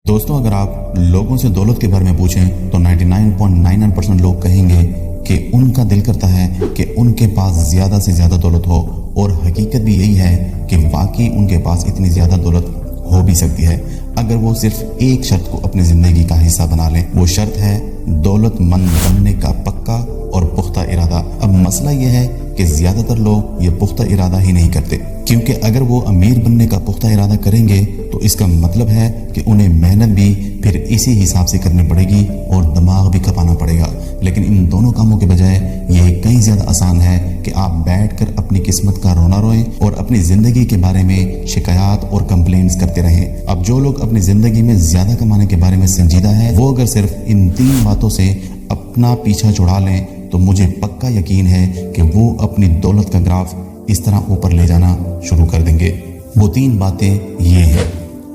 दोस्तों, अगर आप लोगों से दौलत के बारे में पूछें तो 99.99% लोग कहेंगे कि उनका दिल करता है कि उनके पास ज़्यादा से ज़्यादा दौलत हो, और हकीकत भी यही है कि वाकई उनके पास इतनी ज़्यादा दौलत हो भी सकती है अगर वो सिर्फ एक शर्त को अपनी ज़िंदगी का हिस्सा बना लें। वो शर्त है दौलतमंद बनने का पक्का और पुख्ता इरादा। अब मसला यह है कि ज़्यादातर लोग ये पुख्ता इरादा ही नहीं करते, क्योंकि अगर वो अमीर बनने का पुख्ता इरादा करेंगे तो इसका मतलब है कि उन्हें मेहनत भी फिर इसी हिसाब से करनी पड़ेगी और दिमाग भी खपाना पड़ेगा। लेकिन इन दोनों कामों के बजाय ये कहीं ज़्यादा आसान है कि आप बैठकर अपनी किस्मत का रोना रोएं और अपनी ज़िंदगी के बारे में शिकायत और कंप्लेंट्स करते रहें। अब जो लोग अपनी ज़िंदगी में ज़्यादा कमाने के बारे में संजीदा है, वो अगर सिर्फ इन 3 बातों से अपना पीछा छुड़ा लें तो मुझे पक्का यकीन है कि वो अपनी दौलत का ग्राफ इस तरह ऊपर ले जाना शुरू कर देंगे। वो 3 बातें ये हैं।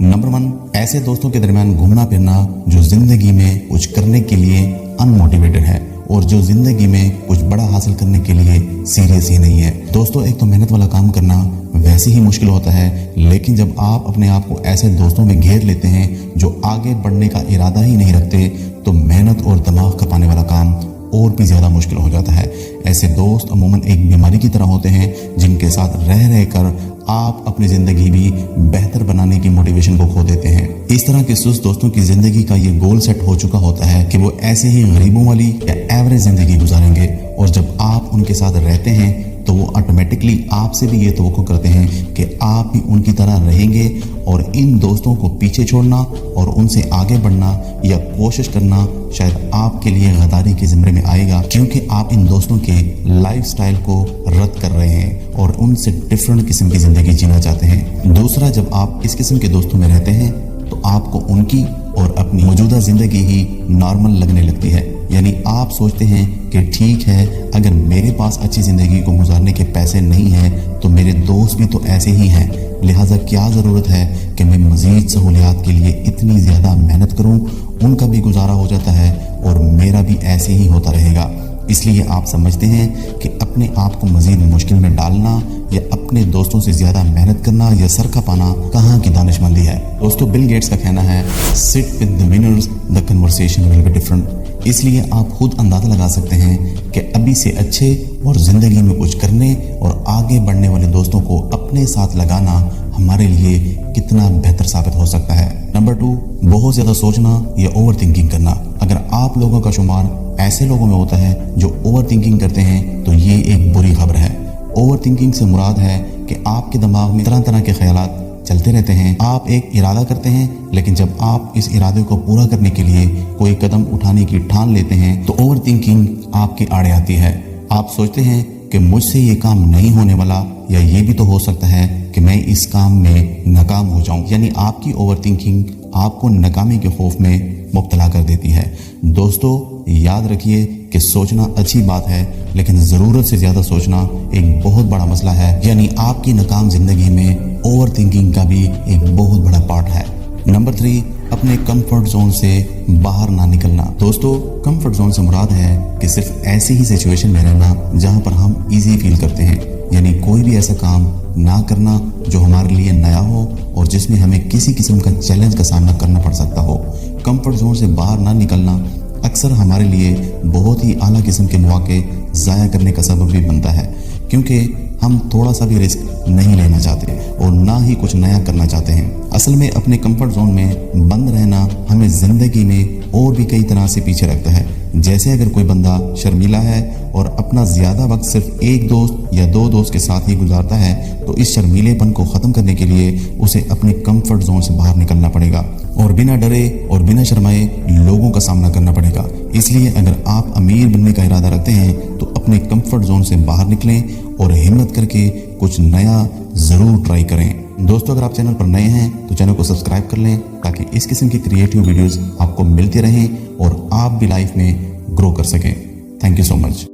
नंबर 1, ऐसे दोस्तों के दरमियान घूमना फिरना जो जिंदगी में कुछ करने के लिए अनमोटिवेटेड है और जो जिंदगी में कुछ बड़ा हासिल करने के लिए सीरियस ही नहीं है। दोस्तों, एक तो मेहनत वाला काम करना वैसे ही मुश्किल होता है, लेकिन जब आप अपने आप को ऐसे दोस्तों में घेर लेते हैं जो आगे बढ़ने का इरादा ही नहीं रखते, तो मेहनत और दिमाग खपाने वाला काम और भी ज़्यादा मुश्किल हो जाता है। ऐसे दोस्त अमूमन एक बीमारी की तरह होते हैं जिनके साथ रह रह कर आप अपनी ज़िंदगी भी बेहतर बनाने की मोटिवेशन को खो देते हैं। इस तरह के सुस्त दोस्तों की ज़िंदगी का ये गोल सेट हो चुका होता है कि वो ऐसे ही गरीबों वाली या एवरेज ज़िंदगी गुजारेंगे, और जब आप उनके साथ रहते हैं तो वो ऑटोमेटिकली आपसे भी ये तवक्को करते हैं कि आप भी उनकी तरह रहेंगे। और इन दोस्तों को पीछे छोड़ना और उनसे आगे बढ़ना या कोशिश करना शायद आपके लिए गद्दारी के ज़िम्मे में आएगा, क्योंकि आप इन दोस्तों के लाइफस्टाइल को रद्द कर रहे हैं और उनसे डिफरेंट किस्म की ज़िंदगी जीना चाहते हैं। दूसरा, जब आप इस किस्म के दोस्तों में रहते हैं तो आपको उनकी और अपनी मौजूदा ज़िंदगी ही नॉर्मल लगने लगती है। यानी आप सोचते हैं कि ठीक है, अगर मेरे पास अच्छी ज़िंदगी को गुजारने के पैसे नहीं हैं तो मेरे दोस्त भी तो ऐसे ही हैं, लिहाजा क्या ज़रूरत है कि मैं मज़ीद सहूलियात के लिए इतनी ज़्यादा मेहनत करूं। उनका भी गुजारा हो जाता है और मेरा भी ऐसे ही होता रहेगा। इसलिए आप समझते हैं कि अपने आप को मज़ीद मुश्किल में डालना या अपने दोस्तों से ज़्यादा मेहनत करना या सर खपाना कहाँ की दानिशमंदी है। दोस्तों, बिल गेट्स का कहना है, sit with the winners, the conversation will be different. इसलिए आप खुद अंदाज़ा लगा सकते हैं कि अभी से अच्छे और ज़िंदगी में कुछ करने और आगे बढ़ने वाले दोस्तों को अपने साथ लगाना हमारे लिए कितना बेहतर साबित हो सकता है। नंबर 2, बहुत ज़्यादा सोचना या ओवर थिंकिंग करना। अगर आप लोगों का शुमार ऐसे लोगों में होता है जो ओवर थिंकिंग करते हैं तो ये एक बुरी खबर है। ओवर थिंकिंग से मुराद है कि आपके दिमाग में तरह तरह के ख्यालात चलते रहते हैं। आप एक इरादा करते हैं, लेकिन जब आप इस इरादे को पूरा करने के लिए कोई कदम उठाने की ठान लेते हैं तो ओवर थिंकिंग आपके आड़े आती है। आप सोचते हैं कि मुझसे ये काम नहीं होने वाला, या ये भी तो हो सकता है कि मैं इस काम में नाकाम हो जाऊं। यानी आपकी ओवर थिंकिंग आपको नाकामी के खौफ में मुब्तला कर देती है। दोस्तों, याद रखिए कि सोचना अच्छी बात है, लेकिन ज़रूरत से ज़्यादा सोचना एक बहुत बड़ा मसला है। यानी आपकी नाकाम ज़िंदगी में ओवर थिंकिंग का भी एक बहुत बड़ा पार्ट है। नंबर 3, अपने कंफर्ट जोन से बाहर ना निकलना। दोस्तों, कंफर्ट जोन से मुराद है कि सिर्फ ऐसी ही सिचुएशन में रहना जहां पर हम इजी फील करते हैं। यानी कोई भी ऐसा काम ना करना जो हमारे लिए नया हो और जिसमें हमें किसी किस्म का चैलेंज का सामना करना पड़ सकता हो। कंफर्ट जोन से बाहर ना निकलना अक्सर हमारे लिए बहुत ही आला किस्म के मौके ज़ाया करने का सबब भी बनता है, क्योंकि हम थोड़ा सा भी रिस्क नहीं लेना चाहते और ना ही कुछ नया करना चाहते हैं। असल में अपने कंफर्ट जोन में बंद रहना हमें ज़िंदगी में और भी कई तरह से पीछे रखता है। जैसे अगर कोई बंदा शर्मीला है और अपना ज़्यादा वक्त सिर्फ एक दोस्त या 2 दोस्त के साथ ही गुजारता है, तो इस शर्मीलेपन को ख़त्म करने के लिए उसे अपने कंफर्ट जोन से बाहर निकलना पड़ेगा और बिना डरे और बिना शर्माए लोगों का सामना करना पड़ेगा। इसलिए अगर आप अमीर बनने का इरादा रखते हैं तो अपने कंफर्ट जोन से बाहर निकलें और हिम्मत करके कुछ नया ज़रूर ट्राई करें। दोस्तों, अगर आप चैनल पर नए हैं तो चैनल को सब्सक्राइब कर लें ताकि इस किस्म की क्रिएटिव वीडियोस आपको मिलती रहें और आप भी लाइफ में ग्रो कर सकें। Thank you so much.